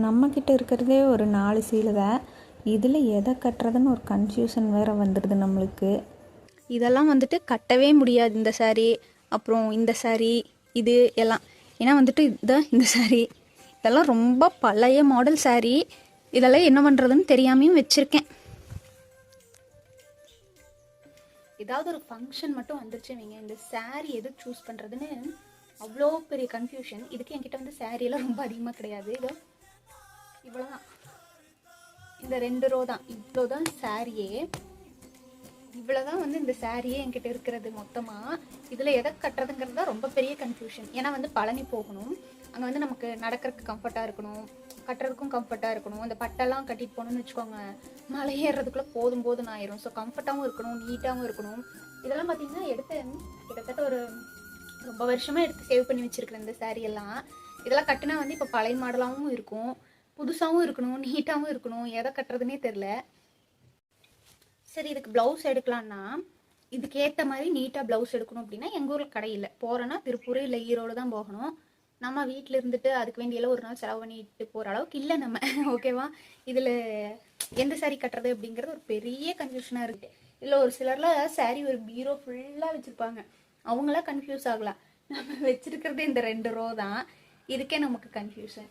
நம்மக்கிட்ட இருக்கிறதே ஒரு 4 சீலை தான். இதில் எதை கட்டுறதுன்னு ஒரு கன்ஃபியூஷன் வேறு வந்துடுது நம்மளுக்கு. இதெல்லாம் வந்துட்டு கட்டவே முடியாது இந்த சாரீ, அப்புறம் இந்த சாரீ, இது எல்லாம். ஏன்னா வந்துட்டு இதுதான் இந்த சாரீ, இதெல்லாம் ரொம்ப பழைய மாடல் சாரீ. இதெல்லாம் என்ன பண்ணுறதுன்னு தெரியாமையும் வச்சுருக்கேன். ஏதாவது ஒரு ஃபங்க்ஷன் மட்டும் வந்துருச்சு வைங்க, இந்த சாரீ எது சூஸ் பண்ணுறதுன்னு அவ்வளோ பெரிய கன்ஃபியூஷன். இதுக்கு என்கிட்ட வந்து சாரியெல்லாம் ரொம்ப அதிகமாக கிடையாது. இதோ இவ்வளோதான், இந்த 2 ரோ தான், இவ்வளோ தான் சாரியே. இவ்வளோதான் வந்து இந்த சாரியே என்கிட்ட இருக்கிறது மொத்தமாக. இதில் எதை கட்டுறதுங்கிறது தான் ரொம்ப பெரிய கன்ஃபியூஷன். ஏன்னா வந்து பழனி போகணும், அங்கே வந்து நமக்கு நடக்கிறதுக்கு கம்ஃபர்ட்டாக இருக்கணும், கட்டுறதுக்கும் கம்ஃபர்ட்டாக இருக்கணும். இந்த பட்டெல்லாம் கட்டிட்டு போகணுன்னு வச்சுக்கோங்க, மலை ஏறுறதுக்குள்ளே போதும் போதுன்னு ஆயிரும். ஸோ கம்ஃபர்ட்டாகவும் இருக்கணும், நீட்டாகவும் இருக்கணும். இதெல்லாம் பார்த்தீங்கன்னா எடுத்து கிட்டத்தட்ட ஒரு ரொம்ப வருஷமாக எடுத்து சேவ் பண்ணி வச்சுருக்கிறேன் இந்த சாரீ எல்லாம். இதெல்லாம் கட்டினா வந்து இப்போ பழைய மாடலாகவும் இருக்கும், புதுசாகவும் இருக்கணும், நீட்டாகவும் இருக்கணும். எதை கட்டுறதுனே தெரில. சரி, இதுக்கு ப்ளவுஸ் எடுக்கலான்னா இதுக்கு ஏற்ற மாதிரி நீட்டாக ப்ளவுஸ் எடுக்கணும் அப்படின்னா எங்கள் ஊரில் கடை இல்லை. போகிறோன்னா திருப்பூர் இல்லை ஈரோடு தான் போகணும். நம்ம வீட்டில் இருந்துட்டு அதுக்கு வேண்டியெல்லாம் ஒரு நாள் செலவு பண்ணிட்டு போகிற அளவுக்கு இல்லை நம்ம. ஓகேவா? இதில் எந்த சாரீ கட்டுறது அப்படிங்கிறது ஒரு பெரிய கன்ஃபியூஷனாக இருக்குது. இதில் ஒரு சிலர்லாம் சாரீ ஒரு பீரோ ஃபுல்லாக வச்சுருப்பாங்க, அவங்களாம் கன்ஃபியூஸ் ஆகலாம். நம்ம வச்சுருக்கிறது இந்த 2 ரோ தான், இதுக்கே நமக்கு கன்ஃபியூஷன்.